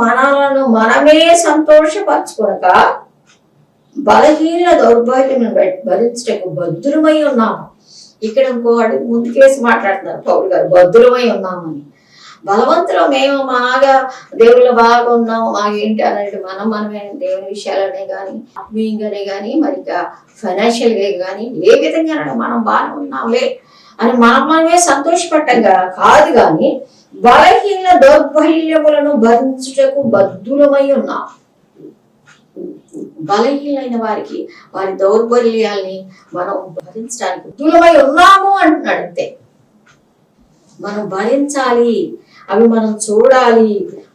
మనలను మనమే సంతోషపరచుకొనక బలహీన దౌర్బల్యం భరించటకు బద్దులమై ఉన్నాము. ఇక్కడ ఇంకో అడుగు ముందుకేసి మాట్లాడుతున్నారు పౌలు గారు, బద్దులమై ఉన్నామని. బలవంతులు మేము బాగా దేవుళ్ళు బాగా ఉన్నాము మాకేంటి అనేది మనమే దేవుని విషయాలనే కానీ ఆత్మీయంగానే కానీ మరి ఫైనాన్షియల్ గా కానీ ఏ విధంగా మనం బాగా ఉన్నాంలే అని మనమే సంతోషపట్టంగా కాదు, కానీ బలహీన దౌర్బల్యములను భరించుటకు బద్దులమై ఉన్నాం. బలహీనైన వారికి వారి దౌర్బల్యాల్ని మనం భరించడానికి బద్దులమై ఉన్నాము అంటున్నాడు. అంతే, మనం భరించాలి, అవి మనం చూడాలి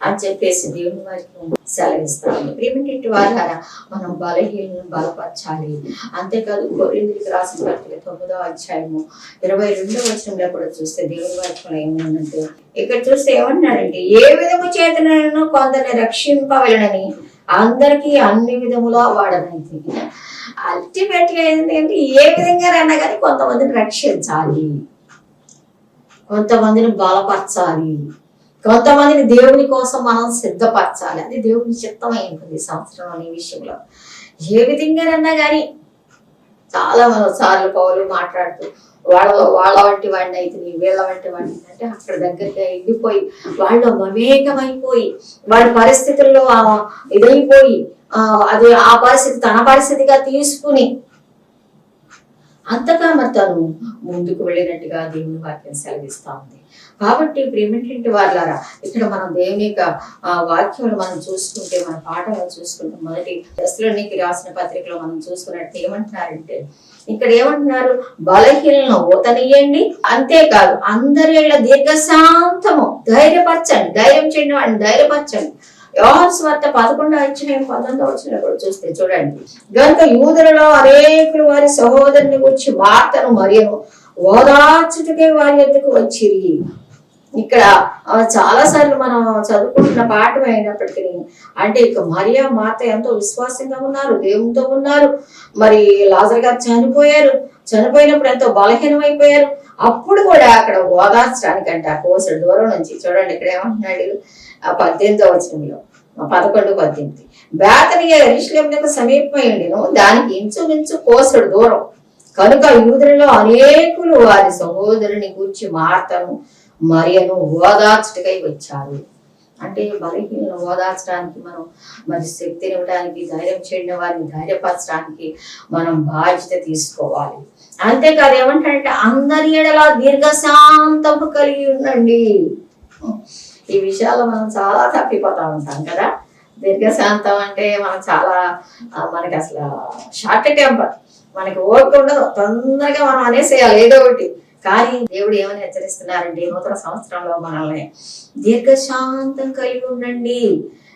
అని చెప్పేసి దేవుని వారికి సెలవిస్తాము. ప్రేమిటి వారా మనం బలహీనను బలపరచాలి. అంతేకాదు కొరింథీయులకు రాసిన పత్రిక 9వ అధ్యాయము 22వ వచనంలో కూడా చూస్తే దేవుని వాక్యం ఏమన్నంటే, ఇక్కడ చూస్తే ఏమన్నాడంటే, ఏ విధము చేతనను కొందరిని రక్షింపవలనని అందరికీ అన్ని విధములా వాడనైతే. అల్టిమేట్ గా ఏంటంటే ఏ విధంగా అన్నా కానీ కొంతమందిని రక్షించాలి, కొంతమందిని బలపరచాలి, కొంతమందిని దేవుని కోసం మనం సిద్ధపరచాలి. అది దేవుని చిత్తమై ఉంటుంది ఈ సంవత్సరం అనే విషయంలో. ఏ విధంగానన్నా కానీ చాలా సార్లు పౌలు మాట్లాడుతూ వాళ్ళ వంటి వాడిని అయితే వీళ్ళ వంటి వాడిని అంటే అక్కడ దగ్గరగా ఎగిపోయి వాళ్ళు మమేకమైపోయి వాళ్ళ పరిస్థితుల్లో ఇదైపోయి అది ఆ పరిస్థితి తన పరిస్థితిగా తీసుకుని అంతగా మరి తను ముందుకు వెళ్ళినట్టుగా దేవుని వాక్యం సెలవిస్తా ఉంది. కాబట్టి ప్రేమేంటి వాళ్ళారా, ఇక్కడ మనం దేవుని యొక్క వాక్యములు మనం చూసుకుంటే, మన పాఠంలో చూసుకుంటే, మొదటి దశలోనికి రాసిన పత్రికలో మనం చూసుకున్నట్టు ఏమంటున్నారంటే, ఇక్కడ ఏమంటున్నారు, బలహీనలను ఊతనీయండి, అంతేకాదు అందరి దీర్ఘశాంతము ధైర్యపరచండి, ధైర్యం చేయండి, వాడిని ధైర్యపరచండి. యోహాను సువార్త 11వ అధ్యాయం 19వ వచనంలో కూడా చూస్తే చూడండి, గనుక యూదులలో అనేకులు వారి సహోదరుని గురించి వార్తను మరియు ఓదార్చుటకే వారి యొద్దకు వచ్చిరి. ఇక్కడ చాలా సార్లు మనం చదువుకుంటున్న పాఠం అయినప్పటికీ అంటే ఇక మరియా మాత ఎంతో విశ్వాసంగా ఉన్నారు, దేవునితో ఉన్నారు. మరి లాజరు గారు చనిపోయినప్పుడు ఎంతో బలహీనమైపోయారు. అప్పుడు కూడా అక్కడ ఓదార్చడానికంటే ఆ కోసడు దూరం నుంచి చూడండి, ఇక్కడ ఏమంటున్నాడు 18వ వచనంలో 11-18, బేతనియ యెరూషలేమునకు సమీపమై ఉండెను, దానికి ఇంచుమించు కోసడు దూరం. కనుక యూదులలో అనేకులు వారి సహోదరుని గూర్చి మార్తను మరియను ఓదార్చుటకై వచ్చారు. అంటే బలహీనను ఓదార్చడానికి మనం మరి శక్తిని ఇవ్వడానికి, ధైర్యం చేయడం వారిని ధైర్యపరచడానికి మనం బాధ్యత తీసుకోవాలి. అంతేకాదు ఏమంటారంటే అందరి ఎడల దీర్ఘశాంతము కలిగి ఉండండి. ఈ విషయాల్లో మనం చాలా తప్పిపోతా ఉంటాం కదా. దీర్ఘశాంతం అంటే మనం చాలా మనకి అసలు షార్ట్ టెంపర్, మనకి ఓపిక ఉండదు, తొందరగా మనం అనేసేయాలి ఏదో ఒకటి. కానీ దేవుడు ఏమని హెచ్చరిస్తున్నారండి, నూతన సంవత్సరంలో మనల్ని దీర్ఘశాంతం కలిగి ఉండండి.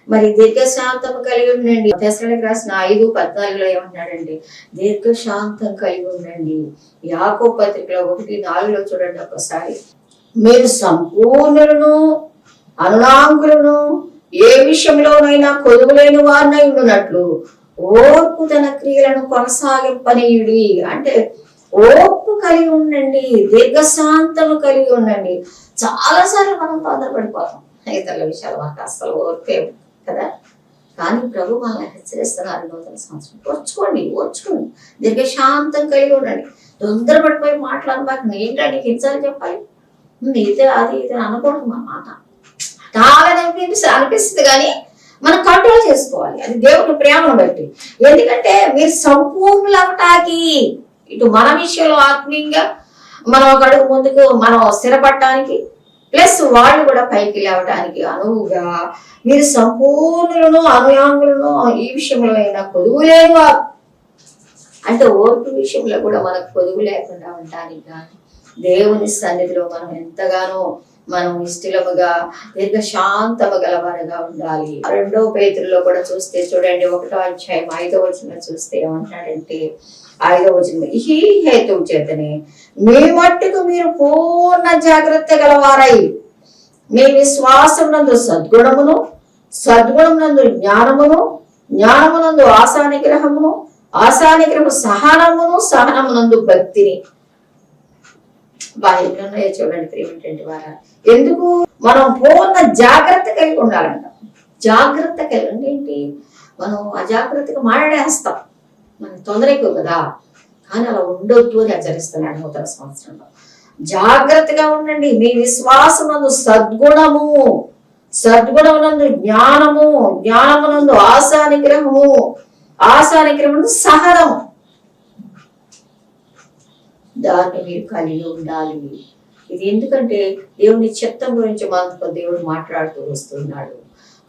మరి దీర్ఘశాంతం కలిగి ఉండండి. దశలకు రాసిన 5:14 ఏమంటున్నాడండి, దీర్ఘశాంతం కలిగి ఉండండి. యాకోబు పత్రికలో 1:4 చూడండి ఒకసారి, మీరు సంపూర్ణులను అనునాంగులను ఏ విషయంలోనైనా కొదువులేని వారినై ఉండునట్లు ఓర్పు తన క్రియలను కొనసాగింపనీయుడి. అంటే ఓర్పు కలిగి ఉండండి, దీర్ఘశాంతము కలిగి ఉండండి. చాలా సార్లు మనం తొందరపడిపోతాం ఇతరుల విషయాలు, మనకు అసలు ఓర్పే కదా. కానీ ప్రభు మనల్ని హెచ్చరిస్తున్నారు, నూతన సంవత్సరం ఓర్చుకోండి, దీర్ఘశాంతం కలిగి ఉండండి. తొందరపడిపోయి మాట్లాడబాక ఏంటంటే హింసాలు చెప్పాలి, ఇదే అది ఇది అనకూడదు. మన మాట చాలా అనిపిస్తుంది కానీ మనం కంట్రోల్ చేసుకోవాలి, అది దేవుని ప్రేమను బట్టి. ఎందుకంటే మీరు సంపూర్ణులు అవటానికి, ఇటు మన విషయంలో ఆత్మీయంగా మనం ఒక అడుగు ముందుకు మనం స్థిరపడటానికి, ప్లస్ వాళ్ళు కూడా పైకి లేవటానికి అనువుగా మీరు సంపూర్ణులను అనుయాంగులను ఈ విషయంలో అయినా కొదువు లేని వారు. అంటే ఓర్పు విషయంలో కూడా మనకు కొదువు లేకుండా ఉండటానికి కానీ దేవుని సన్నిధిలో మనం ఎంతగానో మనం ఇష్టముగా దీర్ఘశాంతము గలవారుగా ఉండాలి. 2వ పేతురులో కూడా చూస్తే చూడండి 1వ అధ్యాయం 5వ వచనం చూస్తే ఏమంటాడంటే 5వ వచనం, ఈ హేతువు చేతనే మీ మట్టుకు మీరు పూర్ణ జాగ్రత్త గలవారై మీ విశ్వాసమునందు సద్గుణమును, సద్గుణమునందు జ్ఞానమును, జ్ఞానమునందు ఆశానిగ్రహమును, ఆశానిగ్రహము సహనమును, సహనమునందు భక్తిని. బాహ్యంగా చూడండి ప్రేమేంటి వారా, ఎందుకు మనం పూర్ణ జాగ్రత్త కలిగి ఉండాలంట. జాగ్రత్తగా అంటే ఏంటి, మనం అజాగ్రత్తగా మాట్లాడేస్తాం, మనకి తొందర ఎక్కువ కదా. కానీ అలా ఉండొద్దు అని హెచ్చరిస్తున్నాడు నూతన సంవత్సరంలో. జాగ్రత్తగా ఉండండి. మీ విశ్వాసమునందు సద్గుణము, సద్గుణమునందు జ్ఞానము, జ్ఞానమునందు ఆశానిగ్రహము, ఆశానిగ్రహము సహనము, దాన్ని మీరు కలిగి ఉండాలి. ఇది ఎందుకంటే దేవుని చిత్తం గురించి మనతో దేవుడు మాట్లాడుతూ వస్తున్నాడు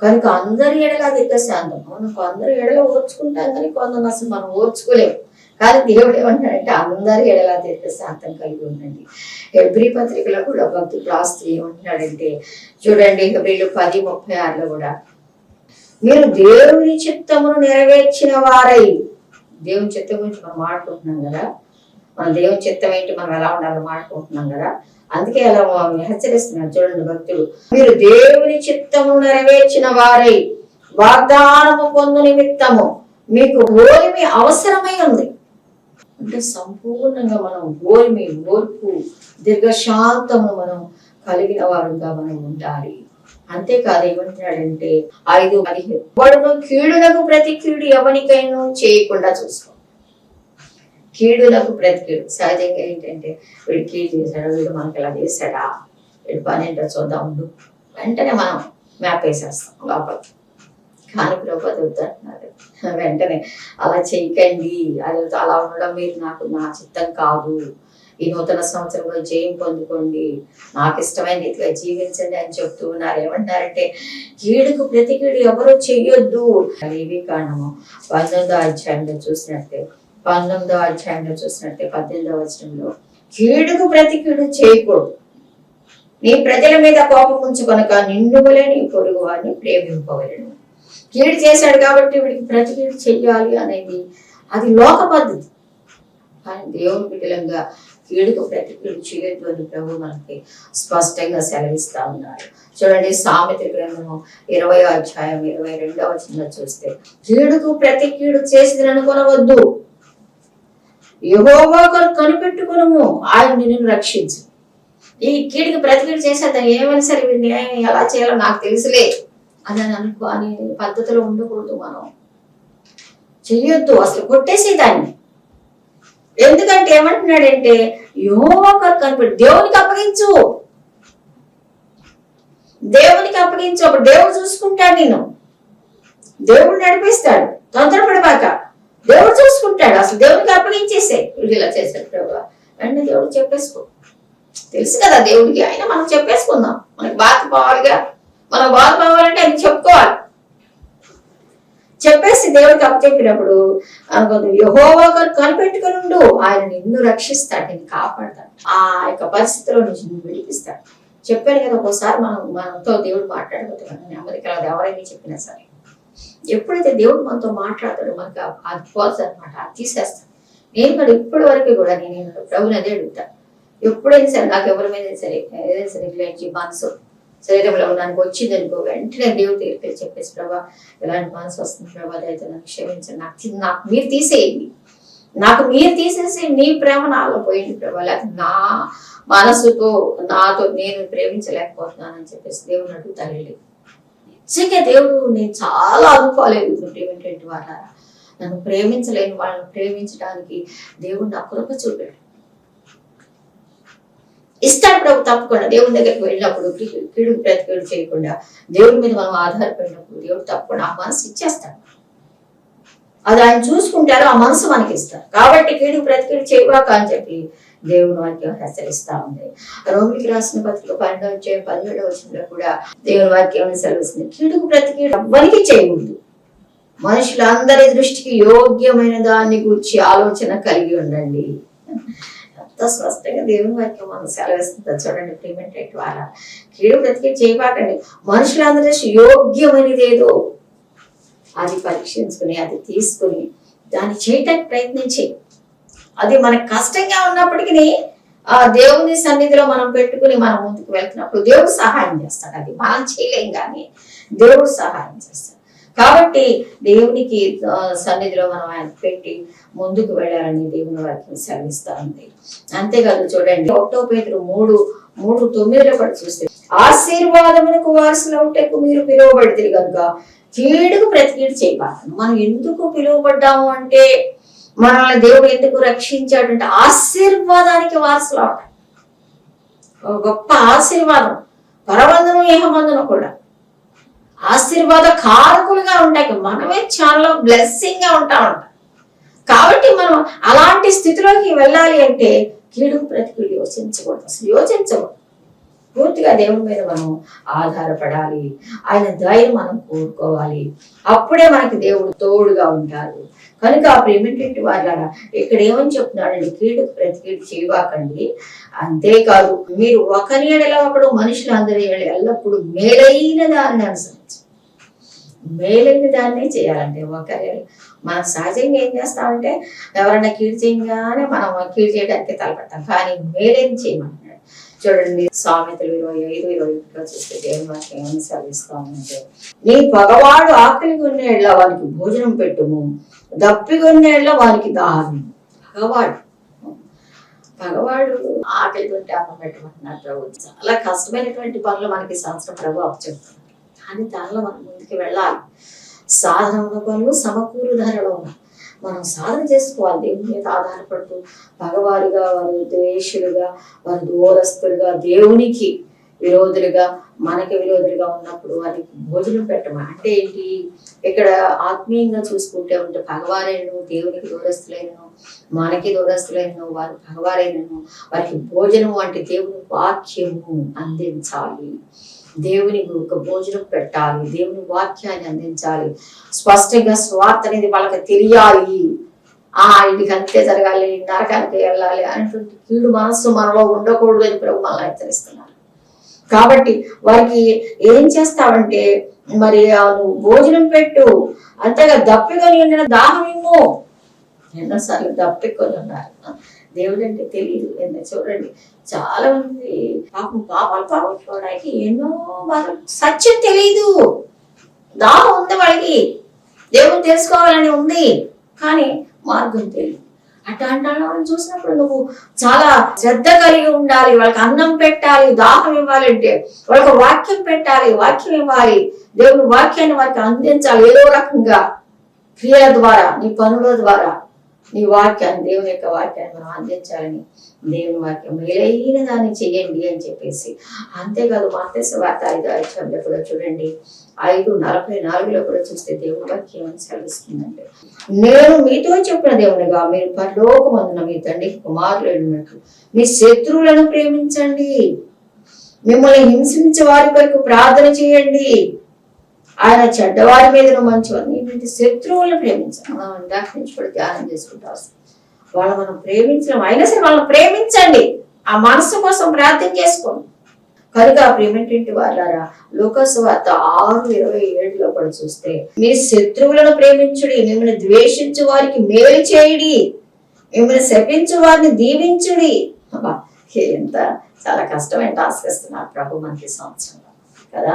కనుక అందరి ఎడల దీర్ఘశాంతం. మనం అందరి ఎడల ఓర్చుకుంటాం కానీ కొందరు అసలు మనం ఓర్చుకోలేము. కానీ దేవుడు ఏమంటాడంటే అందరి ఎడల దీర్ఘశాంతం కలిగి ఉండండి. హెబ్రీ పత్రికలో కూడా భక్తుడు రాస్తూ ఏమంటున్నాడంటే చూడండి, హెబ్రీలు 10:36 కూడా మీరు దేవుని చిత్తమును నెరవేర్చిన వారై, దేవుని చిత్తం గురించి మనం మాట్లాడుకుంటున్నాం కదా, మన దేవుని చిత్తం ఏంటి, మనం ఎలా ఉండాలో మాట్లాడుకుంటున్నాం కదా, అందుకే అలా హెచ్చరిస్తున్నాడు చూడండి భక్తుడు. మీరు దేవుని చిత్తమును నెరవేర్చిన వారై వాగ్దానము పొందు నిమిత్తము మీకు ఓర్మి అవసరమై ఉంది. అంటే సంపూర్ణంగా మనం ఓర్పు దీర్ఘశాంతము మనం కలిగిన వారుగా మనం ఉండాలి. అంతేకాదు ఏమంటున్నాడంటే 5:15 వాడును కీడులకు ప్రతి కీడు ఎవరికైనా చేయకుండా చూసుకో. కీడులకు ప్రతి కీడు సహజంగా ఏంటంటే వీడు కీడు చేశాడు, వీడు మనకి ఇలా చేశాడా, వీడు పని ఏంటో చూద్దాం ఉండు, వెంటనే మనం మ్యాప్ వేసేస్తాం లోపలికి. కానీ ప్రభుత్వం వద్దంటున్నారు, వెంటనే అలా చేయకండి, అది అలా ఉండడం మీరు నా చిత్తం కాదు, ఈ నూతన సంవత్సరంలో జయం పొందుకోండి, నాకు ఇష్టమైన రీతిగా జీవించండి అని చెప్తూ ఉన్నారు. ఏమంటారంటే కీడుకు ప్రతి కీడు ఎవరు చెయ్యొద్దు. లేవీకాండము 19వ అధ్యాయంలో చూసినట్టే 18వ వచనంలో కీడుకు ప్రతి కీడు చేయకూడదు, నీ ప్రజల మీద కోపం ఉంచుకొనక నిన్ను వలె నీ పొరుగు వారిని ప్రేమింపవలెను. కీడు చేశాడు కాబట్టి వీడికి ప్రతి కీడు చెయ్యాలి అనేది అది లోక పద్ధతి. కానీ దేవుని బిడ్డలంగా కీడుకు ప్రతి కీడు చేయొద్దు అని ప్రభు మనకి స్పష్టంగా సెలవిస్తా ఉన్నారు. చూడండి, సామెతల గ్రంథము 20వ అధ్యాయం 22వ వచనంలో చూస్తే కీడుకు ప్రతి కీడు చేసిందని అనుకొనవద్దు, యెహోవా కొరకు కనిపెట్టుకొనుము, ఆయన నిన్ను రక్షించు. ఈ కీడుకి ప్రతి కీడు చేసేద్దాం, ఏమైనా సరే వీడిని ఎలా చేయాలో నాకు తెలుసులే అని అనే పద్ధతిలో ఉండకూడదు. మనం చెయ్యొద్దు, అసలు కొట్టేసేదాన్ని. ఎందుకంటే ఏమంటున్నాడంటే యెహోవా కొరకు కనిపెట్టు, దేవునికి అప్పగించు, దేవునికి అప్పగించు. అప్పుడు దేవుడు చూసుకుంటాడు, నేను దేవుడు నడిపిస్తాడు. తొందరపడబాక, దేవుడు చూసుకుంటాడు. అసలు దేవునికి అప్పగించేసే, వీడు ఇలా చేశాడు ప్రభు అంటే దేవుడు చెప్పేసుకో. తెలుసు కదా దేవుడికి, అయినా మనం చెప్పేసుకుందాం. మనకి బాధ పోవాలిగా, మనం బాధ పోవాలంటే అది చెప్పుకోవాలి. చెప్పేసి దేవుడికి అప్పచెప్పినప్పుడు అనుకోదు, యెహోవా కొరకు కనిపెట్టుకుని ఉండు, ఆయన నిన్ను రక్షిస్తాడు, నిన్ను కాపాడతాడు, ఆ యొక్క పరిస్థితిలో నుంచి నిన్ను విడిపిస్తాడు. చెప్పాను కదా, ఒక్కోసారి మనతో దేవుడు మాట్లాడకపోతే మనం నెమ్మది కలదు. ఎవరైనా చెప్పినా సరే ఎప్పుడైతే దేవుడు మనతో మాట్లాడతాడో మనకి అది పోతుంది అనమాట, అది తీసేస్తాడు. నేను కూడా ఇప్పటి వరకు కూడా నేను ప్రభుని అదే అడుగుతాను. ఎప్పుడైనా సరే నాకు ఎవరి మీద సరే ఏదైనా సరే ఇలాంటి మనసు శరీరంలో నాకు వచ్చింది అనుకో, వెంటనే దేవుడి దగ్గరికి చెప్పేసి ప్రభా ఇలాంటి మనసు వస్తుంది ప్రభా, అయితే నన్ను క్షమించండి, నాకు మీరు తీసేయండి, నాకు మీరు తీసేసి నీ ప్రేమ నాలో పోయింది ప్రభా, లేకపోతే నా మనసుతో నాతో నేను ప్రేమించలేకపోతున్నానని చెప్పేసి దేవుని అడుగుతానండి. నిజంగా దేవుడు నేను చాలా అనుకోలేదు వాళ్ళ నన్ను ప్రేమించలేని వాళ్ళని ప్రేమించడానికి దేవుడు నా కృప చూపాడు. ఇస్తాడు ప్రభు తప్పకుండా. దేవుని దగ్గరికి వెళ్ళినప్పుడు కీడు ప్రతి కీడు చేయకుండా దేవుడి మీద మనం ఆధారపడినప్పుడు దేవుడు తప్పకుండా ఆ మనసు ఇచ్చేస్తాడు. అది ఆయన చూసుకుంటారు, ఆ మనసు మనకి ఇస్తారు. కాబట్టి కీడు ప్రతి కీడు చేయవాక అని చెప్పి దేవుని వాక్యం హెచ్చరిస్తా ఉంది. రోమిలికి రాసిన పత్రిక 12వ అధ్యాయం 17వ వచనంలో కూడా దేవుని వాక్యం సెలవిస్తుంది, కీడుకు ప్రతి కీడు ఎవ్వరికి చేయకూడదు, మనుషులందరి దృష్టికి యోగ్యమైన దాన్ని గురించి ఆలోచన కలిగి ఉండండి. ఎంత స్పష్టంగా దేవుని వాక్యం మనం సెలవిస్తుంది చూడండి. ప్రియమైన ద్వారా కీడు ప్రతి చేయబాకండి, మనుషులందరి దృష్టి యోగ్యమైనది ఏదో అది పరీక్షించుకుని అది తీసుకుని దాన్ని చేయటానికి ప్రయత్నించి, అది మనకు కష్టంగా ఉన్నప్పటికీ ఆ దేవుని సన్నిధిలో మనం పెట్టుకుని మనం ముందుకు వెళ్తున్నప్పుడు దేవుడు సహాయం చేస్తాడు. అది మనం చేయలేం కానీ దేవుడు సహాయం చేస్తాడు. కాబట్టి దేవునికి సన్నిధిలో మనం ఆయన పెట్టి ముందుకు వెళ్ళాలని దేవుని వాక్యం సెలవిస్తా ఉంది. అంతేకాదు చూడండి, 1 పేతురు 3:9 కూడా చూస్తే ఆశీర్వాదమునకు వారసులవుటకు మీరు పిలువబడితే కనుక కీడుకు ప్రతికీడు చేయబాను. మనం ఎందుకు పిలువబడ్డాము అంటే, మనల్ని దేవుడు ఎందుకు రక్షించాడంటే ఆశీర్వాదానికి వారసులు అవటం. గొప్ప ఆశీర్వాదం, పరవందనం ఏహమందనం కూడా ఆశీర్వాద కారకులుగా ఉంటాయి. మనమే చాలా బ్లెస్సింగ్ గా ఉంటాం. కాబట్టి మనం అలాంటి స్థితిలోకి వెళ్ళాలి అంటే కీడుకు ప్రతికీడు యోచించకూడదు, అసలు యోచించకూడదు. పూర్తిగా దేవుని మీద మనం ఆధారపడాలి, ఆయన దయను మనం కోరుకోవాలి. అప్పుడే మనకి దేవుడు తోడుగా ఉంటారు. కనుక ప్రేమేంటి వాళ్ళారా, ఇక్కడ ఏమని చెప్తున్నాడండి, కీడుకు ప్రతికీడు చేయబాకండి. అంతేకాదు మీరు ఒకరి ఎడల ఒకడు మనుషులందరి ఎల్లప్పుడూ మేలైన దాన్ని అనుసరించి, మేలైన దాన్నే చేయాలంటే ఒకరి మనం సహజంగా ఏం చేస్తామంటే ఎవరైనా కీడు చేయగానే మనం కీడు చేయడానికి తలపెడతాం, కానీ మేలైన చేయమంటున్నాడు. చూడండి సామెతలు 25:21 చూస్తే దేవుని వాక్యం ఏమని సెలవిస్తామంటే, నీ పగవాడు ఆకలి కొన్నేళ్ళ వానికి భోజనం పెట్టుము, దప్పికొన్నేళ్ళ వానికి దాహం. పగవాడు ఆకలి కొంటే అన్నం పెట్టమంటున్నారు ప్రభు. చాలా కష్టమైనటువంటి పనులు మనకి సంవత్సరం ప్రభు అప్పచెప్తున్నారు, కానీ దానిలో మనం ముందుకు వెళ్ళాలి. సాధన పనులు సమకూరు ధరలో మనం సాధన చేసుకోవాలి. దేవుని మీద ఆధారపడుతూ పగవారుగా, వారు ద్వేషులుగా, వారు దూరస్తులుగా, దేవునికి విరోధులుగా, మనకి విరోధులుగా ఉన్నప్పుడు వారికి భోజనం పెట్టమని అంటే ఏంటి, ఇక్కడ ఆత్మీయంగా చూసుకుంటే ఉంటే పగవారైనను, దేవునికి దూరస్తులైనను, మనకి దూరస్తులైనను, వారు పగవారైనను వారికి భోజనం అంటే దేవుని వాక్యము అందించాలి. దేవుని ఒక భోజనం పెట్టాలి, దేవుని వాక్యాన్ని అందించాలి. స్పష్టంగా స్వార్థ అనేది వాళ్ళకి తెలియాలి. ఇంటికి అంతే జరగాలి, నరకానికి వెళ్ళాలి అనేటువంటి కీడు మనస్సు మనలో ఉండకూడదు అని ప్రభు మనల్ని హెచ్చరిస్తున్నారు. కాబట్టి వారికి ఏం చేస్తావంటే, మరి నువ్వు భోజనం పెట్టు, అంతేగా దప్పికొని ఉండిన దాహం ఇమ్ము. ఎన్నోసార్లు దప్పికొని ఉన్నారు, దేవుడు అంటే తెలియదు. చూడండి చాలా మంది పాపాలు పాపడానికి ఎన్నో బాధలు, సత్యం తెలియదు, దాహం ఉంది వాళ్ళకి, దేవుని తెలుసుకోవాలని ఉంది, కానీ మార్గం తెలియదు. అట్లాంటి వాళ్ళని చూసినప్పుడు నువ్వు చాలా శ్రద్ధ కలిగి ఉండాలి. వాళ్ళకి అన్నం పెట్టాలి, దాహం ఇవ్వాలంటే వాళ్ళకి వాక్యం పెట్టాలి, వాక్యం ఇవ్వాలి. దేవుని వాక్యాన్ని వారికి అందించాలి. ఏదో రకంగా క్రియల ద్వారా, నీ పనుల ద్వారా నీ వాక్యాన్ని, దేవుని యొక్క వాక్యాన్ని మనం అందించాలని దేవుని వాక్యం మేలైన దాన్ని చెయ్యండి అని చెప్పేసి. అంతేకాదు మత్తయి సువార్త 5:5 కూడా చూడండి, 5:44 కూడా చూస్తే దేవుని వాక్యం సెలవిస్తుందంటే, నేను మీతో చెప్పిన దేవునిగా మీరు పరలోకమందున మీ తండ్రి కుమారులైనట్లు మీ శత్రువులను ప్రేమించండి, మిమ్మల్ని హింసించే వారి కొరకు ప్రార్థన చేయండి, ఆయన చెడ్డవారి మీద మంచివారిని శత్రువులను ప్రేమించాలి. మనం ఇందాక నుంచి కూడా ధ్యానం చేసుకుంటా వస్తాం. వాళ్ళు మనం ప్రేమించడం అయినా సరే వాళ్ళని ప్రేమించండి, ఆ మనసు కోసం ప్రార్థన చేసుకోండి. కనుక ప్రేమేంటి వాళ్ళారా, లూకాసు వార్త 6:27 కూడా చూస్తే, మీ శత్రువులను ప్రేమించుడి, మిమ్మల్ని ద్వేషించు వారికి మేలు చేయుడి, మిమ్మల్ని శపించు వారిని దీవించుడి. ఎంత చాలా కష్టమైన టాస్క్ ఇస్తున్నారు ప్రభు మనకి సంవత్సరంలో కదా.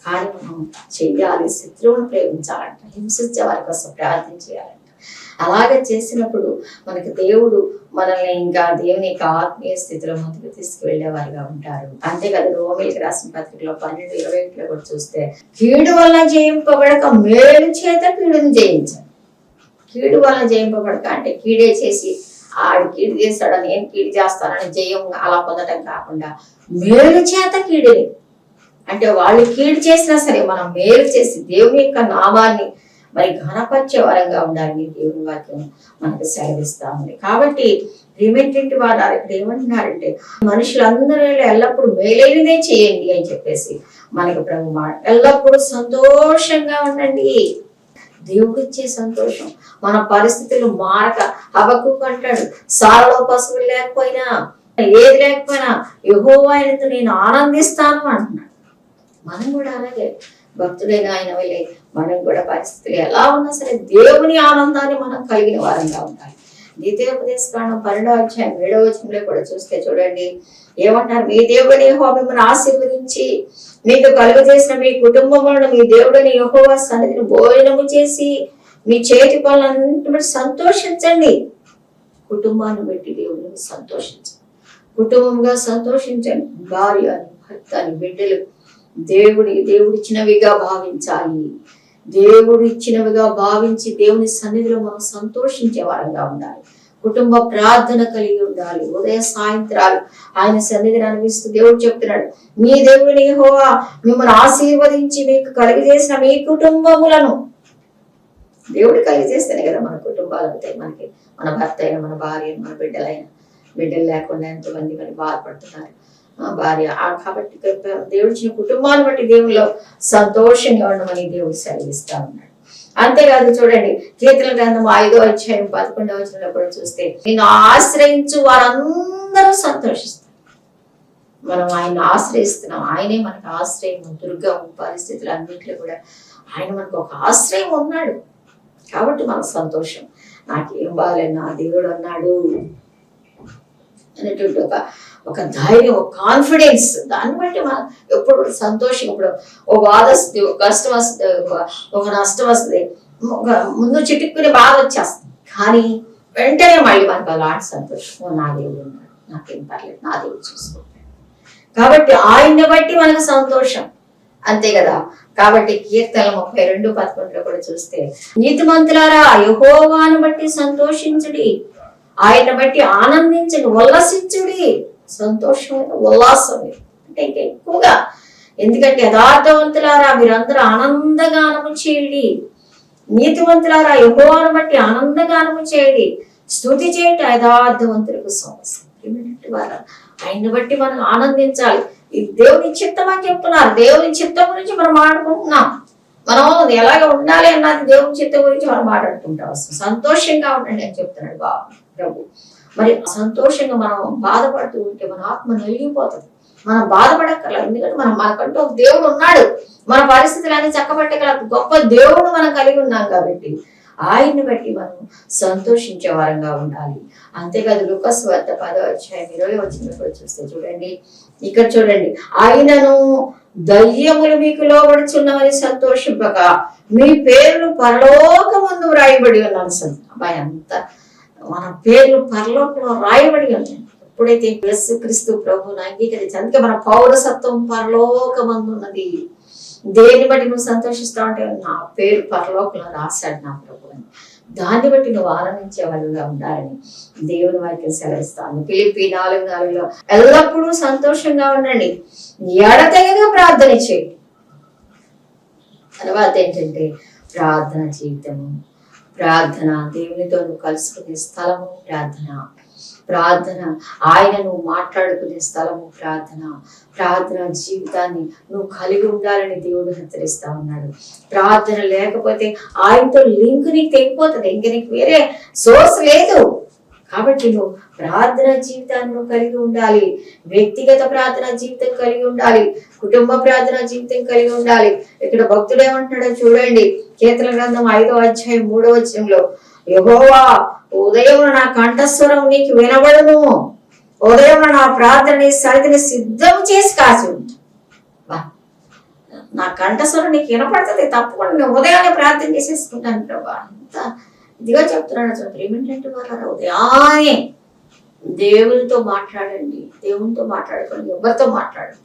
కానీ మనం చెయ్యాలి, శత్రువులను ప్రేమించాలంట, హింసించే వారి కోసం ప్రార్థన చేయాలంట. అలాగే చేసినప్పుడు మనకి దేవుడు మనల్ని ఇంకా దేవుని యొక్క ఆత్మీయ స్థితిలో ముందుకు తీసుకువెళ్లేవారుగా ఉంటారు. అంతేకాదు రోమీయులకు రాసిన పత్రికలో 12:21 కూడా చూస్తే, కీడు వల్ల జయింపబడక మేలు చేత కీడును జయించాలి. కీడు వల్ల జయింపబడక అంటే కీడే చేసి ఆడు కీడు చేస్తాడని నేను కీడు చేస్తానని జయం అలా పొందడం కాకుండా, మేలు చేత కీడుని అంటే వాళ్ళు కీడు చేసినా సరే మనం మేలు చేసి దేవుని యొక్క నామాన్ని మరి ఘనపరిచే వరంగా ఉండాలని దేవుని వాక్యం మనకు సెలవిస్తా ఉంది. కాబట్టి ఏమేంటి వారు ఇక్కడ ఏమంటున్నారంటే, మనుషులందరూ ఎల్లప్పుడూ మేలైనదే చేయండి అని చెప్పేసి మనకు ప్రభు మాట. ఎల్లప్పుడూ సంతోషంగా ఉండండి. దేవుడిచ్చే సంతోషం, మన పరిస్థితులు మారక హబక్కూకు అంటాడు, సారలో పశువులు లేకపోయినా ఏది లేకపోయినా యెహోవా ఆయనతో నేను ఆనందిస్తాను అంటున్నాడు. మనం కూడా అలాగే భక్తుడైన ఆయన వెళ్ళే మనం కూడా పరిస్థితులు ఎలా ఉన్నా సరే దేవుని ఆనందాన్ని మనం కలిగిన వారంగా ఉండాలి. ద్వితీయోపదేశకాండం 12:7 కూడా చూస్తే చూడండి ఏమంటారు, మీ దేవుని యెహోవా మిమ్మల్ని ఆశీర్వదించి మీకు కలుగజేసిన మీ కుటుంబములను మీ దేవుడిని యెహోవా సన్నిధిని భోజనము చేసి మీ చేతి పనులన్నింటి బట్టి సంతోషించండి. కుటుంబాన్ని బట్టి దేవుడిని సంతోషించండి, కుటుంబంగా సంతోషించండి. భార్య భర్తని బిడ్డలు దేవుడిచ్చినవిగా భావించాలి. దేవుడిచ్చినవిగా భావించి దేవుని సన్నిధిలో మనం సంతోషించే వారంగా ఉండాలి. కుటుంబ ప్రార్థన కలిగి ఉండాలి. ఉదయ సాయంత్రాలు ఆయన సన్నిధిని అనిపిస్తూ దేవుడు చెప్తున్నాడు, మీ దేవుని యెహోవా మిమ్మల్ని ఆశీర్వదించి మీకు కలిగజేసిన మీ కుటుంబములను. దేవుడు కలిగజేస్తేనే కదా మన కుటుంబాలు అవుతాయి. మనకి మన భర్త అయినా, మన భార్య, మన బిడ్డలు లేకుండా ఎంతమంది మరి బాధపడుతున్నారు భార్య. కాబట్టి దేవుడు ఇచ్చిన కుటుంబాన్ని బట్టి దేవుల్లో సంతోషంగా ఉండమని దేవుడు సెలవిస్తా ఉన్నాడు. అంతేకాదు చూడండి, కీర్తన గ్రంథం 5వ అధ్యాయం 11వ వచనంలో కూడా చూస్తే, నేను ఆశ్రయించు వారందరూ సంతోషిస్తారు. మనం ఆయన ఆశ్రయిస్తున్నాం, ఆయనే మనకు ఆశ్రయం. దుర్గం పరిస్థితులు అన్నింటిలో కూడా ఆయన మనకు ఒక ఆశ్రయం ఉన్నాడు. కాబట్టి మనకు సంతోషం. నాకేం బాగాలేదు, నా దేవుడు అన్నాడు అనేటువంటి ఒక ధైర్యం, ఒక కాన్ఫిడెన్స్. దాన్ని బట్టి మనం ఎప్పుడు సంతోషం. ఇప్పుడు ఒక బాధ వస్తుంది, ఒక కష్టం వస్తుంది, ఒక నష్టం వస్తుంది, ముందు చిటుక్కుని బాధ వచ్చేస్తుంది. కానీ వెంటనే మళ్ళీ మనకు అలాంటి సంతోషం, నా దేవుడు ఉన్నాడు, నాకేం పర్లేదు, నా దేవుడు చూసుకుంటాడు. కాబట్టి ఆయన్ని బట్టి మనకు సంతోషం. అంతే కదా. కాబట్టి కీర్తన 32:11 కూడా చూస్తే, నీతిమంతులారా యెహోవాను బట్టి సంతోషించుడి, ఆయన బట్టి ఆనందించండి, ఉల్లసించుడి. సంతోషమైన ఉల్లాసమే అంటే ఇంకా ఎక్కువగా. ఎందుకంటే యథార్థవంతులారా మీరందరూ ఆనందగానము చేయండి, నీతివంతులారా యెహోవాను బట్టి ఆనందగానము చేయండి, స్తుతి చేయట యథార్థవంతులకు సమస్య. ఆయన్ని బట్టి మనం ఆనందించాలి. ఇది దేవుని చిత్తం అని చెప్తున్నారు. దేవుని చిత్తం గురించి మనం మాట్లాడుకుంటున్నాం. మనం ఎలాగ ఉండాలి అన్నది దేవుని చిత్తం గురించి మనం మాట్లాడుకుంటాం. సంతోషంగా ఉండండి అని చెప్తున్నాడు ప్రభు. మరి సంతోషంగా మనం బాధపడుతూ ఉంటే మన ఆత్మ నలిగిపోతుంది. మనం బాధపడక్కర్లా, ఎందుకంటే మనకంటూ ఒక దేవుడు ఉన్నాడు. మన పరిస్థితులన్నీ చక్కబెట్టగల గొప్ప దేవుడు మనం కలిగి ఉన్నాం. కాబట్టి ఆయన్ని బట్టి మనం సంతోషించే వారంగా ఉండాలి. అంతేకాదు లూకాసు వార్త 10వ అధ్యాయం 20వ వచనంలో చూస్తే చూడండి, ఇక్కడ చూడండి, ఆయనను దయ్యములు మీకు లోబడుచున్నవని సంతోషింపక మీ పేర్లు పరలోకమందు వ్రాయబడి ఉన్నాను. అబ్బాయి అంత మన పేర్లు పరలోకంలో రాయబడి ఉన్నాయి. ఎప్పుడైతే యేసు క్రీస్తు ప్రభువుని అంగీకరించి, అందుకే మన పౌరసత్వం పరలోకమందు ఉన్నది. దేన్ని బట్టి నువ్వు సంతోషిస్తావు అంటే, నా పేరు పరలోకంలో రాశాడు నా ప్రభు అని. దాన్ని బట్టి నువ్వు ఆనందించే వాళ్ళుగా ఉండాలని దేవుని వాక్యం సెలవిస్తాను. ఫిలిప్పీ 4:4 ఎల్లప్పుడూ సంతోషంగా ఉండండి, ఎడతెగక ప్రార్థన చేయండి. తర్వాత ఏంటంటే ప్రార్థన జీవితము. ప్రార్థన దేవునితో నువ్వు కలుసుకునే స్థలము ప్రార్థన ఆయన నువ్వు మాట్లాడుకునే స్థలము ప్రార్థన జీవితాన్ని నువ్వు కలిగి ఉండాలని దేవుడు హెచ్చరిస్తా ఉన్నాడు. ప్రార్థన లేకపోతే ఆయనతో లింక్ నీకు తెగిపోతుంది, ఇంక నీకు వేరే సోర్స్ లేదు. కాబట్టి నువ్వు ప్రార్థన జీవితాన్ని నువ్వు కలిగి ఉండాలి. వ్యక్తిగత ప్రార్థన జీవితం కలిగి ఉండాలి, కుటుంబ ప్రార్థన జీవితం కలిగి ఉండాలి. ఇక్కడ భక్తుడు ఏమంటున్నాడో చూడండి, కీర్తన గ్రంథం 5వ అధ్యాయం 3వ వచనంలో, యెహోవా ఉదయం నా కంఠస్వరం నీకు వినబడును, ఉదయం నా ప్రార్థన సరిదిని సిద్ధం చేసి కాసి ఉంటా. నా కంఠస్వరం నీకు వినపడుతుంది, తప్పకుండా నేను ఉదయాన్నే ప్రార్థన చేసేసుకుంటాను ప్రభా. అంత ఇదిగా చెప్తున్నాడు. ఏమిటంటే వాళ్ళ ఉదయాన్నే దేవునితో మాట్లాడండి, దేవునితో మాట్లాడుకోండి, ఎవరితో మాట్లాడండి.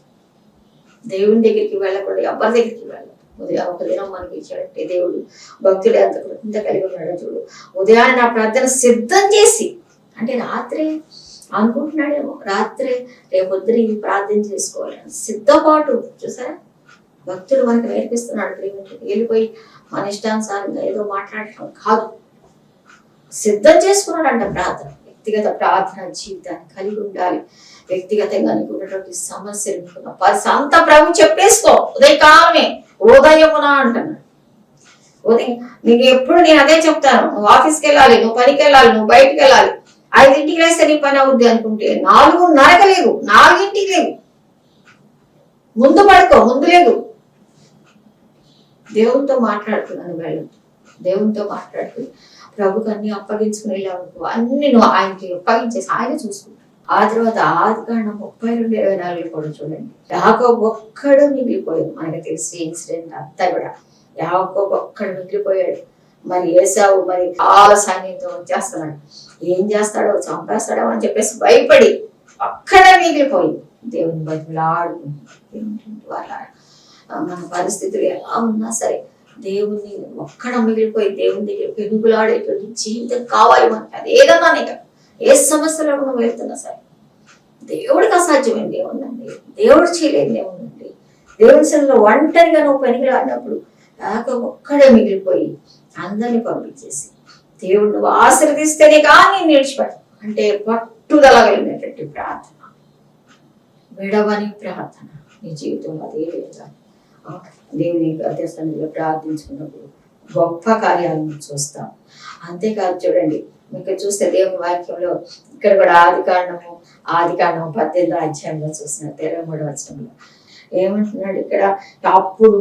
దేవుని దగ్గరికి వెళ్ళకుండా ఎవరి దగ్గరికి వెళ్ళండి. ఉదయం ఒక దినం మనకి ఇచ్చాడంటే దేవుడు భక్తుడు ఎంత కలిగి ఉన్నాడో చూడు. ఉదయాన్నే నా ప్రార్థన సిద్ధం చేసి, అంటే రాత్రి అనుకుంటున్నాడేమో, రాత్రి రేపొద్దున ఇది ప్రార్థన చేసుకోవాలని సిద్ధపాటు. చూసారా, భక్తుడు మనకు నేర్పిస్తున్నాడు. వెళ్ళిపోయి మన ఇష్టానుసారంగా ఏదో మాట్లాడటం కాదు, సిద్ధం చేసుకున్నాడంట ప్రార్థన. వ్యక్తిగత ప్రార్థన జీవితాన్ని కలిగి ఉండాలి. వ్యక్తిగతంగా నీకు ఉన్నటువంటి సమస్యలు అంత ప్రభు చెప్పేసుకో. ఉదయకాలమే ఉదయమున అంటున్నాడు. ఉదయం నీకు ఎప్పుడు నేను అదే చెప్తాను, నువ్వు ఆఫీస్కి వెళ్ళాలి, నువ్వు పనికి వెళ్ళాలి, నువ్వు బయటికి వెళ్ళాలి, 5ంటికి లేస్తే నీ పని అవుద్ది అనుకుంటే 4:30 లేవు, 4ంటికి లేవు, ముందు పడుకో, ముందు లేదు. దేవునితో మాట్లాడుతున్నాను, వెళ్ళు, దేవునితో మాట్లాడుకుని ప్రభుకు అన్ని అప్పగించుకుని వెళ్ళావు. అన్ని నువ్వు ఆయనకి అప్పగించేసి ఆయన చూసుకుంటావు. ఆ తర్వాత ఆదికాండం 32:24 కూడా చూడండి, యాకోబు ఒక్కడు మిగిలిపోయాడు. మనకి తెలిసి ఇన్సిడెంట్ అంతా కూడా యాకోబు ఒక్కడు మిగిలిపోయాడు. మరి ఏసావు మరి చాలా సైన్యంతో వచ్చేస్తున్నాడు, ఏం చేస్తాడో చంపేస్తాడో అని చెప్పేసి భయపడి ఒక్కడే మిగిలిపోయింది. దేవుని బతిలాడుకుంటున్నారు వాళ్ళ మన పరిస్థితులు ఎలా ఉన్నా సరే దేవుని ఒక్కడ మిగిలిపోయి దేవుని దగ్గర పెనుగులాడేటువంటి జీవితం కావాలి మనకి. అది ఏదన్నా నీకు ఏ సమస్యలో నువ్వు వెళ్తున్నా సరే దేవుడికి అసాధ్యమైంది ఏముందండి, దేవుడు చేయలేనిది ఏముందండి. దేవుని సన్నిధిలో ఒంటరిగా నువ్వు పెనుగులాడినప్పుడు ఒక్కడే మిగిలిపోయి అందరినీ పంపించేసి దేవుడు నువ్వు ఆశీర్వదిస్తేనే కానీ నిలిచిపెట్ట అంటే పట్టుదల కలిగినటువంటి ప్రార్థన, విడవని ప్రార్థన నీ జీవితంలో అదే లేదా దేవుని సన్నిధిలో ప్రార్థించుకున్నప్పుడు గొప్ప కార్యాలను చూస్తాం. అంతేకాదు చూడండి, మీకు చూస్తే దేవుని వాక్యంలో ఇక్కడ కూడా ఆది కాండము 18వ అధ్యాయంలో చూసిన 23వ వచనంలో ఏమంటున్నాడు ఇక్కడ, అప్పుడు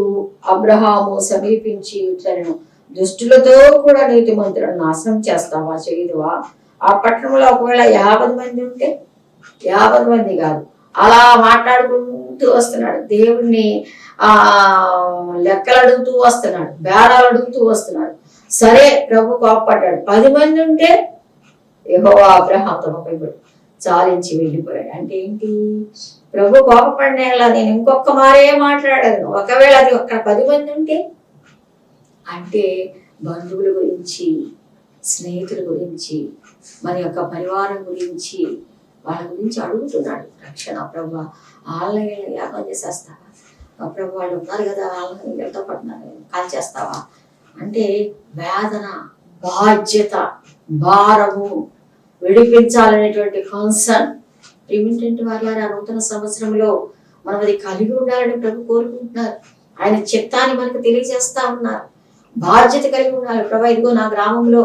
అబ్రహాము సమీపించి తనను దుష్టులతో కూడా నీతిమంతులను నాశనం చేస్తావా, చేయదువా? ఆ పట్టణంలో ఒకవేళ 50 మంది ఉంటే 50 మంది కాదు, అలా మాట్లాడుకుంటూ వస్తున్నాడు. దేవుణ్ణి లెక్కలు అడుగుతూ వస్తున్నాడు, బేరాలు అడుగుతూ వస్తున్నాడు. సరే ప్రభు కోపడ్డాడు. 10 మంది ఉంటే యెహోవా అబ్రహాముతో చాలించి వెళ్ళిపోయాడు. అంటే ఏంటి? ప్రభు కోపపడినలా నేను ఇంకొక మారే మాట్లాడాను. ఒకవేళ అది ఒక్క 10 మంది ఉంటే అంటే బంధువుల గురించి, స్నేహితుల గురించి, మన యొక్క పరివారం గురించి, వాళ్ళ గురించి అడుగుతున్నాడు రక్షణ. ప్రభు వాళ్ళని యాగం చేసేస్తావా? ప్రభు వాళ్ళు ఉన్నారు కదా, వాళ్ళని వెళ్తా పడుతున్నారు, కాల్ చేస్తావా? అంటే వేదన, బాధ్యత, భారము విడిపించాలనేటువంటి కన్సర్న్. ఏమిటంటే వాళ్ళ నూతన సంవత్సరంలో మనం అది కలిగి ఉండాలని ప్రభు కోరుకుంటున్నారు. ఆయన చిత్తాన్ని మనకు తెలియజేస్తా ఉన్నారు. బాధ్యత కలిగి ఉండాలి. ప్రభా ఇదిగో నా గ్రామంలో,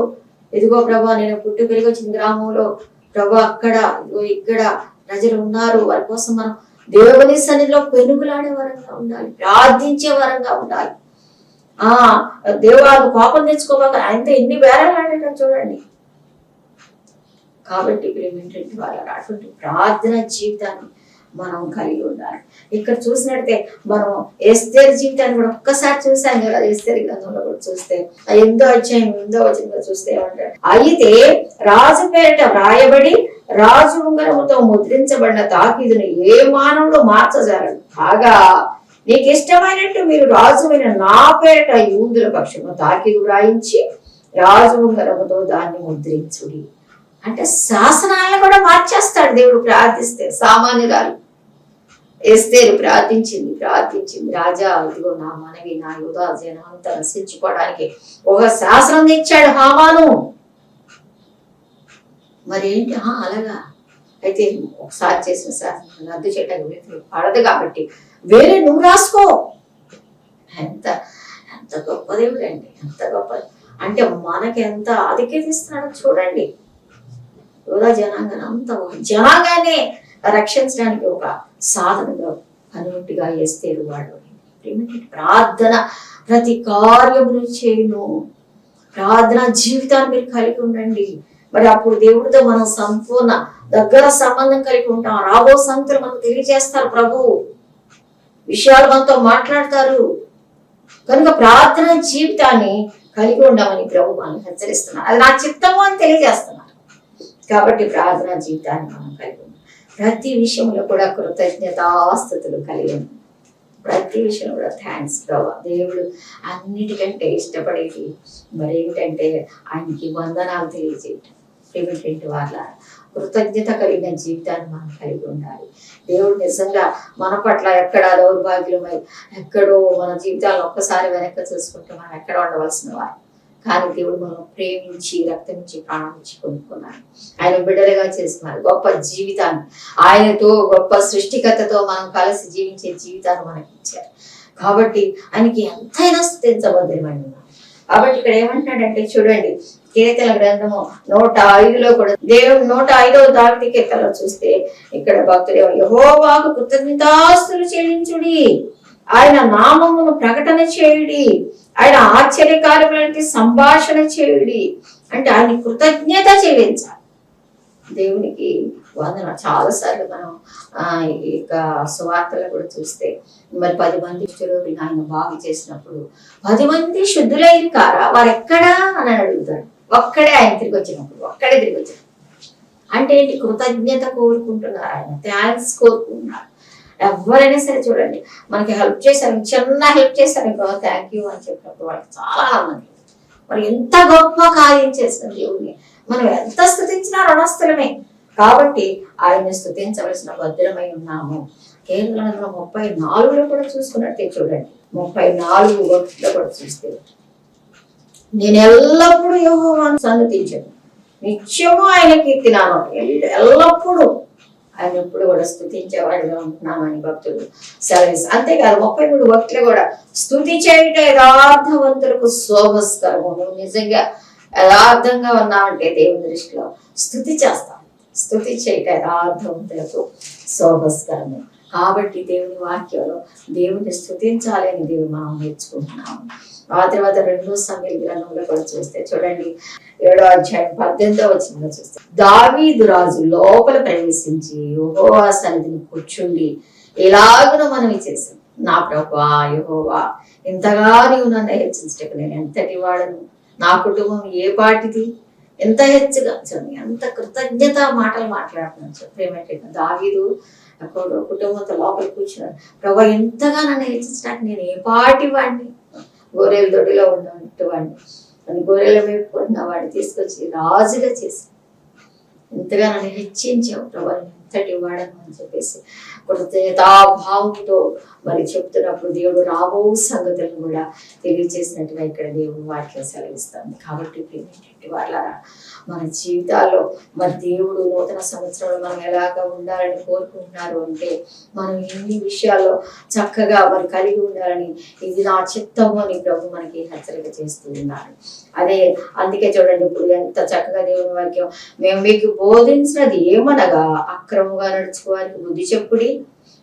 ఇదిగో ప్రభా నేను పుట్టి పెరిగి వచ్చిన గ్రామంలో, ప్రభా అక్కడ ఇదిగో ఇక్కడ ప్రజలు ఉన్నారు, వారి కోసం మనం దేవుని సన్నిధిలో పెనుగులాడే వరంగా ఉండాలి, ప్రార్థించే వరంగా ఉండాలి. దేవుడు కోపం తెచ్చుకోబాక ఆయనతో ఎన్ని బేరాలు ఆడాడో చూడండి. కాబట్టి ఏంటంటే వాళ్ళ అటువంటి ప్రార్థన జీవితాన్ని మనం కలిగి ఉండాలి. ఇక్కడ చూసినట్టే మనం ఎస్తేరు జీవితాన్ని కూడా ఒక్కసారి చూసాం కదా. ఎస్తేరు గ్రంథంలో కూడా చూస్తే 8వ అధ్యాయం చూస్తే ఏమంటారు, అయితే రాజు పేరిట వ్రాయబడి రాజు ఉంగరముతో ముద్రించబడిన తాకీదును ఏ మానవుడు మార్చజాలడు. కాగా నీకు ఇష్టమైనట్టు మీరు రాజువైన నా పేరిట యూదుల పక్షము తాకీదు వ్రాయించి రాజు ఉంగరముతో దాన్ని ముద్రించుడి. అంటే శాసనాలను కూడా మార్చేస్తాడు దేవుడు ప్రార్థిస్తే. సామాన్యురాలు ఎస్తేరు ప్రార్థించింది. రాజా ఇదిగో నా మనవి, నా యూదా జనం అంతా నశించుకోవడానికి ఒక శాసనం తెచ్చాడు హామాను. మరేంటి అలాగా అయితే ఒకసారి చేసిన శాసనం రద్దు చేయడానికి పడదు కాబట్టి వేరే నువ్వు రాసుకో. ఎంత ఎంత గొప్ప దేవుడు అండి, ఎంత గొప్పది అంటే మనకి ఎంత ఆధిక్యత చూడండి. యోధా జనాంగాన్ని అంత జనాంగాన్ని రక్షించడానికి ఒక సాధనగా అనుమతిగా ఎస్తేరు వాడు. ప్రార్థన ప్రతి కార్యమును చేయను. ప్రార్థన జీవితాన్ని మీరు కలిగి ఉండండి. మరి అప్పుడు దేవుడితో మనం సంపూర్ణ దగ్గర సంబంధం కలిగి ఉంటాం. రాబో సంగతులు మనకు తెలియజేస్తారు, ప్రభు విషయాలు మనతో మాట్లాడతారు. కనుక ప్రార్థన జీవితాన్ని కలిగి ఉండమని ప్రభు మనం హెచ్చరిస్తున్నారు. అది నా చిత్తము అని తెలియజేస్తున్నారు. కాబట్టి ప్రార్థనా జీవితాన్ని మనం కలిగి ఉన్నాం. ప్రతి విషయంలో కూడా కృతజ్ఞతాస్తుతులు కలిగి ఉన్నాం. ప్రతి విషయంలో కూడా థ్యాంక్స్ ప్రభు. దేవుడు అన్నిటికంటే ఇష్టపడేది మరి ఏమిటంటే ఆయనకి వందనాలు తెలియజేయటం. ఏమిటంటే వాళ్ళ కృతజ్ఞత కలిగిన జీవితాన్ని మనం కలిగి ఉండాలి. దేవుడు నిజంగా మన పట్ల ఎక్కడ దౌర్భాగ్యమై ఎక్కడో మన జీవితాలను ఒక్కసారి వెనక్కి చూసుకుంటే మనం ఎక్కడ ఉండవలసిన వారు. కానీ దేవుడు మనం ప్రేమించి రక్తం ఇచ్చి ప్రాణం ఇచ్చి కొనుక్కున్నాడు. ఆయన బిడ్డలుగా చేసుకున్నారు. గొప్ప జీవితాన్ని ఆయనతో గొప్ప సృష్టికర్తతో మనం కలిసి జీవించే జీవితాన్ని మనకి ఇచ్చారు. కాబట్టి ఆయనకి ఎంతైనా స్తుతించబద్దుమని. కాబట్టి ఇక్కడ ఏమంటున్నాడంటే చూడండి, కీర్తన గ్రంథము 105లో కూడా దేవుడు 105వ దావిది కీర్తనలో చూస్తే ఇక్కడ భక్తుడు యెహోవాకు కృతజ్ఞతాస్తుతులు చెల్లించుడి, ఆయన నామమును ప్రకటన చేయుడి, ఆయన ఆశ్చర్యకార్యములంటి సంభాషణ చేయుడి. అంటే ఆయన కృతజ్ఞత చెల్లించాలి దేవునికి వందన. చాలాసార్లు మనం ఈ సువార్తలు కూడా చూస్తే మరి 10 మంది రోగులు ఆయన బాగు చేసినప్పుడు 10 మంది శుద్ధులైన కారా వారు ఎక్కడా అని అడుగుతాడు. ఒక్కడే ఆయన తిరిగి వచ్చినప్పుడు, ఒక్కడే తిరిగి వచ్చాడు. అంటే ఏంటి? కృతజ్ఞత కోరుకుంటున్నారు, ఆయన థ్యాంక్స్ కోరుకుంటున్నారు. ఎవరైనా సరే చూడండి, మనకి హెల్ప్ చేశారు, చిన్న హెల్ప్ చేశారు, థ్యాంక్ యూ అని చెప్పినప్పుడు వాళ్ళకి చాలా ఆనందం. మరి ఎంత గొప్ప కార్యం చేసిన దేవుని మనం ఎంత స్తుతించినా రుణస్థులమే. కాబట్టి ఆయన స్తుతించవలసిన భద్రమై ఉన్నాము. కేవలం 34లో కూడా చూసుకున్నట్టే చూడండి, 34 కూడా చూస్తే, నేను ఎల్లప్పుడూ యెహోవాను సన్నుతించను, నిత్యము ఆయన కీర్తినాను. ఎల్లప్పుడూ ఆయన ఎప్పుడు కూడా స్తుతించేవాడిగా ఉంటున్నామని భక్తులు సెలవిస్తారు. అంతేకాదు 33 కూడా, స్తుతి చేయుట యథార్థవంతులకు శోభస్కరము. నువ్వు నిజంగా యథార్థంగా ఉన్నావంటే దేవుని దృష్టిలో స్తుతి చేస్తాం. స్తుతి చేయుట యథార్థవంతులకు శోభస్కరము. కాబట్టి దేవుని వాక్యంలో దేవుని స్తుతించాలి అని దేవుడు మనం నేర్చుకుంటున్నాము. ఆ తర్వాత 2 సమూయేలు గ్రంథంలో కూడా చూస్తే చూడండి, 7వ అధ్యాయం 18వ వచనంలో చూస్తే, దావీదు రాజు లోపల ప్రవేశించి యెహోవా సన్నిధిని కూర్చుండి ఇలాగున మనవి చేశాను, నా ప్రభువా యెహోవా, ఇంతగా నీవు నన్ను హెచ్చించటకు నేను ఎంతటి వాడను, నా కుటుంబం ఏ పాటిది, ఎంత హెచ్చుగా. చూడండి ఎంత కృతజ్ఞత మాటలు మాట్లాడుతున్నాను. ప్రేమేంటే దావీదు కుటుంబంతో లోపల కూర్చున్నాడు, ప్రభు ఎంతగా నన్ను హెచ్చించడానికి నేను ఏ పాటి వాడిని, గొర్రెల దొడ్డిలో ఉన్నట్టు వాడిని, అని గొర్రెల మేపుకున్న వాడిని తీసుకొచ్చి రాజుగా చేసి ఇంతగా నన్ను హెచ్చించావు ప్రభు, ఎంతటి వాడను అని చెప్పేసి కృతజ్ఞతాభావంతో మరి చెప్తున్నప్పుడు దేవుడు రాబో సంగతులను కూడా తెలియజేసినట్టుగా ఇక్కడ దేవుడు వాక్యం సెలవిస్తుంది. కాబట్టి వాళ్ళారా, మన జీవితాల్లో మరి దేవుడు నూతన సంవత్సరంలో మనం ఎలాగా ఉండాలని కోరుకుంటున్నారు అంటే, మనం ఎన్ని విషయాల్లో చక్కగా మరి కలిగి ఉండాలని, ఇది నా చిత్తము అని ప్రభు మనకి హెచ్చరిక చేస్తూ ఉన్నారు. అదే అందుకే చూడండి, ఇప్పుడు ఎంత చక్కగా దేవుని వాక్యం, మేము మీకు బోధించినది ఏమనగా అక్రమంగా నడుచుకోవాలని బుద్ధి చెప్పుడి,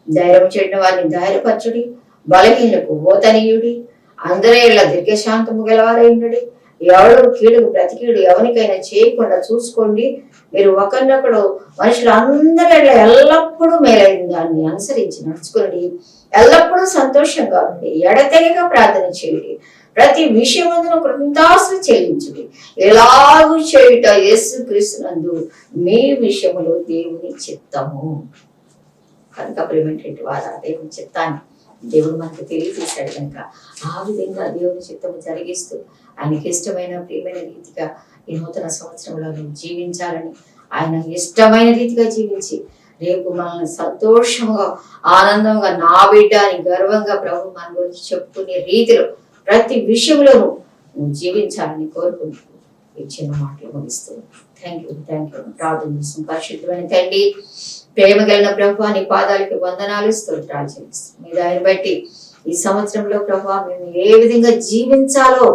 ధైర్యం చేయడం వారిని ధైర్యపరచుడి, బలహీనకు ఓతనీయుడి, అందరూ ఇలా దీర్ఘశాంతము గలవారైనడి, ఎవడు కీడుకు ప్రతికీడు ఎవరికైనా చేయకుండా చూసుకోండి, మీరు ఒకరినొకడు మనుషులందరూ ఎల్లప్పుడూ మేలైన దాన్ని అనుసరించి నడుచుకోండి, ఎల్లప్పుడూ సంతోషంగా ఉండి ఎడతెగక ప్రార్థన చేయండి, ప్రతి విషయమందును కృతజ్ఞతాస్తులు చెల్లించుడి, ఎలాగూ చేయుట యేసుక్రీస్తునందు మీ విషయములో దేవుని చిత్తము. కనుక ప్రేమేంటి వారు దేవుని చిత్తాన్ని దేవుడు మనకు తెలియజేశాడు కనుక ఆ విధంగా దేవుని చిత్తము జరిగిస్తూ ఆయనకి ఇష్టమైన ప్రియమైన రీతిగా ఈ నూతన సంవత్సరంలో నువ్వు జీవించాలని, ఆయన ఇష్టమైన రీతిగా జీవించి రేపు మనల్ని సంతోషంగా ఆనందంగా నా బిడ్డ అని గర్వంగా ప్రభు మన గురించి చెప్పుకునే రీతిలో ప్రతి విషయంలో నువ్వు జీవించాలని కోరుకుంటూ ఈ చిన్న మాటలు ముగిస్తూ థ్యాంక్ యూ ప్రార్థన చేస్తాం. పరిశుద్ధమైన తండ్రి, ప్రేమ కలిగిన ప్రభు నీ పాదాలకి వందనాలు స్తోత్రాలు చెల్లిస్తాం. మీరు ఆయన బట్టి ఈ సంవత్సరంలో ప్రభు మేము ఏ విధంగా జీవించాలో,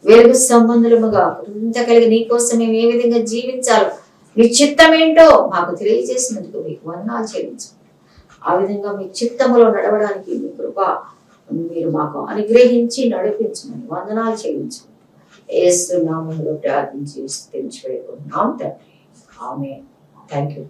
వెలుగు సంబంధులముగా ఇంత కలిగి నీ కోసం మేము ఏ విధంగా జీవించాలో, నీ చిత్తం ఏంటో మాకు తెలియజేసినందుకు మీకు వందనాలు చెల్లించు. ఆ విధంగా మీ చిత్తములో నడవడానికి మీ కృప మీరు మాకు అనుగ్రహించి నడిపించమని వందనాలు చెల్లించు. యేసు నామములో ప్రార్థించి స్తుతించి వేడుకుంటున్నాం తండ్రి. ఆమేన్. Thank you.